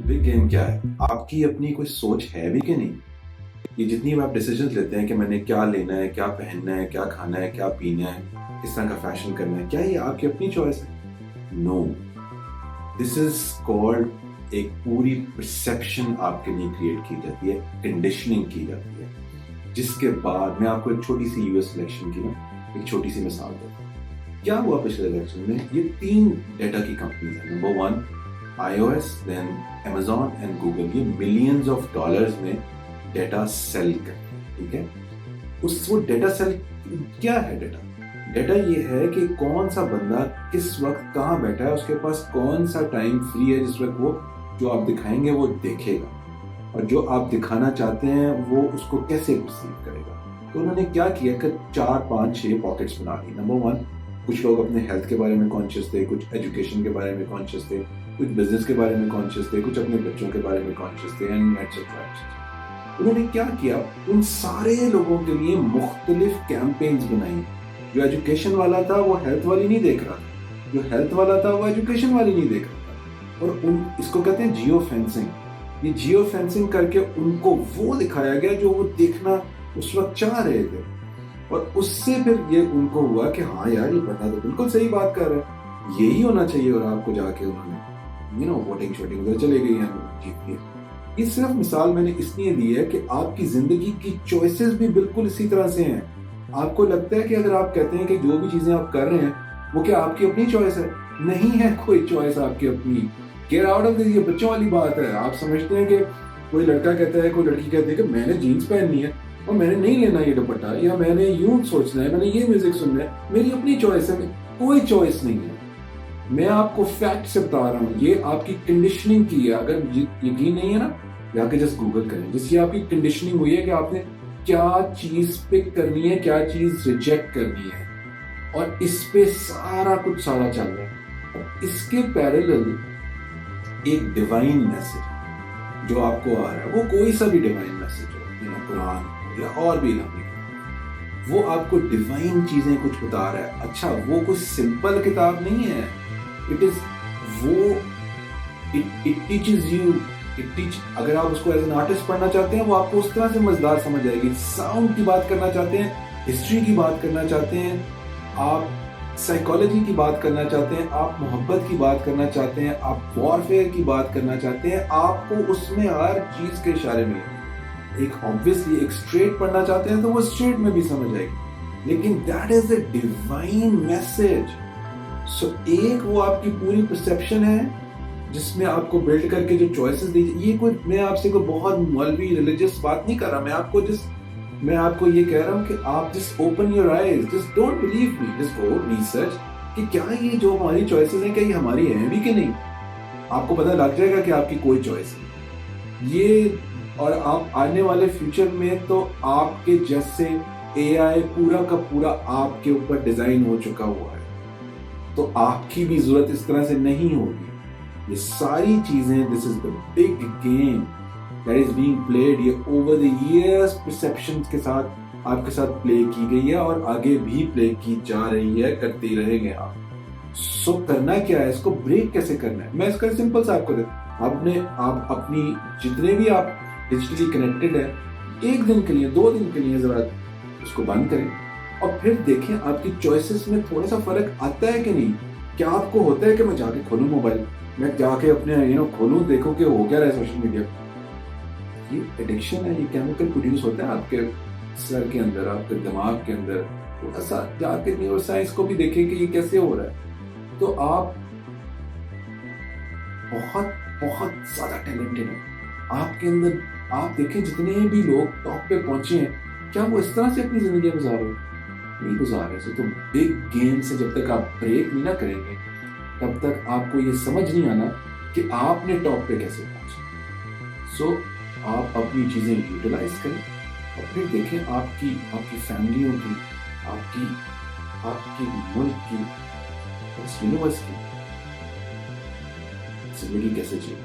Big game क्या है? आपकी अपनी कोई सोच है भी कि नहीं? ये जितनी भी आप डिसीजंस लेते हैं कि मैंने क्या लेना है, क्या पहनना है, क्या खाना है, क्या पीना है, किस तरह का फैशन करना है, क्या ये आपकी अपनी चॉइस है? नो, दिस इज कॉल्ड एक पूरी परसेप्शन आपके लिए क्रिएट की जाती है, कंडीशनिंग की जाती है, जिसके बाद मैं आपको एक छोटी सी यूएस इलेक्शन की ना एक छोटी सी मिसाल देता हूँ। क्या हुआ पिछले इलेक्शन में? ये 3 डेटा की कंपनीज है। नंबर 1 iOS, देन Amazon एंड गूगल। ये मिलियंस ऑफ डॉलर्स में डेटा सेल करते हैं, ठीक है? वो डेटा सेल क्या है? डेटा ये है कि कौन सा बंदा किस वक्त कहाँ बैठा है, उसके पास कौन सा टाइम फ्री है जिस वक्त वो जो आप दिखाएंगे वो देखेगा, और जो आप दिखाना चाहते हैं वो उसको कैसे परसीव करेगा। तो उन्होंने क्या किया कि 4 5 6 पॉकेट्स बना दी। नंबर 1, कुछ लोग अपने हेल्थ के बारे में कॉन्शियस थे, कुछ एजुकेशन के बारे में कॉन्शियस थे, कुछ बिजनेस के बारे में कॉन्शियस थे, कुछ अपने बच्चों के बारे में कॉन्शियस थे, एंड एटसेट्रा। उन्होंने क्या किया, उन सारे लोगों के लिए मुख्तलिफ कैंपेन्स बनाई। जो एजुकेशन वाला था वो हेल्थ वाली नहीं देख रहा था, जो हेल्थ वाला था वो एजुकेशन वाली नहीं देख रहा था, और इसको कहते हैं जियो फेंसिंग। ये जियो फेंसिंग करके उनको वो दिखाया गया जो वो देखना उस वक्त चाह रहे थे, और उससे फिर ये उनको हुआ कि हाँ यार, ये बंदा तो बिल्कुल सही बात कर रहा है, यही होना चाहिए। और आपको जाके उन्होंने वोटिंग शोटिंग उधर चले गई हैं, जीत गए। ये सिर्फ मिसाल मैंने इसलिए दी है कि आपकी जिंदगी की चॉइसेस भी बिल्कुल इसी तरह से हैं। आपको लगता है कि अगर आप कहते हैं कि जो भी चीजें आप कर रहे हैं वो क्या आपकी अपनी चॉइस है? नहीं है कोई चॉइस आपकी अपनी। Get out of this. ये बच्चों वाली बात है। आप समझते हैं कि कोई लड़का कहता है, कोई लड़की कहती है कि मैंने जीन्स पहननी है और मैंने नहीं लेना ये दुपट्टा, या मैंने यूं सोचना है, मैंने ये म्यूजिक सुनना है, मेरी अपनी चॉइस है। कोई चॉइस नहीं है। मैं आपको फैक्ट से बता रहा हूँ, ये आपकी कंडीशनिंग की है। अगर यकीन नहीं है ना, जाके जस्ट गूगल करें, जिससे आपकी कंडीशनिंग हुई है कि आपने क्या चीज पिक करनी है, क्या चीज रिजेक्ट करनी है, और इस पे सारा कुछ सारा चल रहा है। और इसके पैरेलल एक डिवाइन मैसेज जो आपको आ रहा है, वो कोई सा भी डिवाइन मैसेज हो, कुरान हो या और भी इलामी, वो आपको डिवाइन चीजें कुछ बता रहा है। अच्छा, वो कोई सिंपल किताब नहीं है। इट इज वो इट टीचेस यू, अगर आप उसको एज एन आर्टिस्ट पढ़ना चाहते हैं, वो आपको उस तरह से मजेदार समझ आएगी। साउंड की बात करना चाहते हैं, हिस्ट्री की बात करना चाहते हैं, आप साइकोलॉजी की बात करना चाहते हैं, आप मोहब्बत की बात करना चाहते हैं, आप वॉरफेयर की बात करना चाहते हैं, आपको उसमें हर चीज के इशारे मिलेंगे। एक ऑब्वियसली एक स्ट्रेट पढ़ना चाहते हैं तो वो स्ट्रेट में भी समझ आएगी, लेकिन that is a divine message. So एक वो आपकी पूरी परसेप्शन है जिसमें आपको बिल्ड करके जो चॉइसेस दी। ये कोई, मैं आपसे कोई बहुत मौलवी रिलीजियस बात नहीं कर रहा। मैं आपको ये कह रहा हूँ कि आप just open your eyes, just don't believe me, just go research कि क्या ये जो हमारी चॉइसेस हैं, क्या ये हमारी हैं भी कि नहीं। आपको पता लग जाएगा कि आपकी कोई चॉइस नहीं ये। और आप आने वाले फ्यूचर में तो आपके जैसे एआई पूरा का पूरा आपके ऊपर डिजाइन हो चुका हुआ है, तो आपकी भी जरूरत इस तरह से नहीं होगी। ये सारी चीजें, this is the big game that is being played. ये ओवर द इयर्स परसेप्शंस के साथ आपके साथ प्ले की गई है और आगे भी प्ले की जा रही है, करते ही रहेंगे आप। सो करना क्या है, इसको ब्रेक कैसे करना है, मैं इसका सिंपल सा आपको आप अपनी जितने भी आप डिजिटली कनेक्टेड है, 1 दिन के लिए 2 दिन के लिए जरा उसको बंद करें और फिर देखें आपकी चॉइसेस में थोड़ा सा फर्क आता है कि नहीं। क्या आपको होता है कि मैं जाके खोलूं मोबाइल, मैं जाके अपने खोलूं, देखो कि हो क्या रहा है सोशल मीडिया। ये एडिक्शन है, ये केमिकल प्रोड्यूस होता है आपके सर के अंदर, आपके दिमाग के अंदर। थोड़ा सा जाके न्यूरो साइंस को भी देखें कि ये कैसे हो रहा है। तो आप बहुत बहुत ज्यादा टैलेंटेड हैं आपके अंदर। आप देखें जितने भी लोग टॉप पे पहुंचे हैं, क्या वो इस तरह से अपनी जिंदगी गुजार रहे हैं? नहीं गुजार रहे। तो बिग गेम से जब तक आप ब्रेक नहीं ना करेंगे, तब तक आपको ये समझ नहीं आना कि आपने टॉप पे कैसे पहुंचे। सो आप अपनी चीजें यूटिलाइज करें और फिर देखें आपकी फैमिलियों की, आपकी मुल्क की, इस यूनिवर्स की जिंदगी कैसे जी।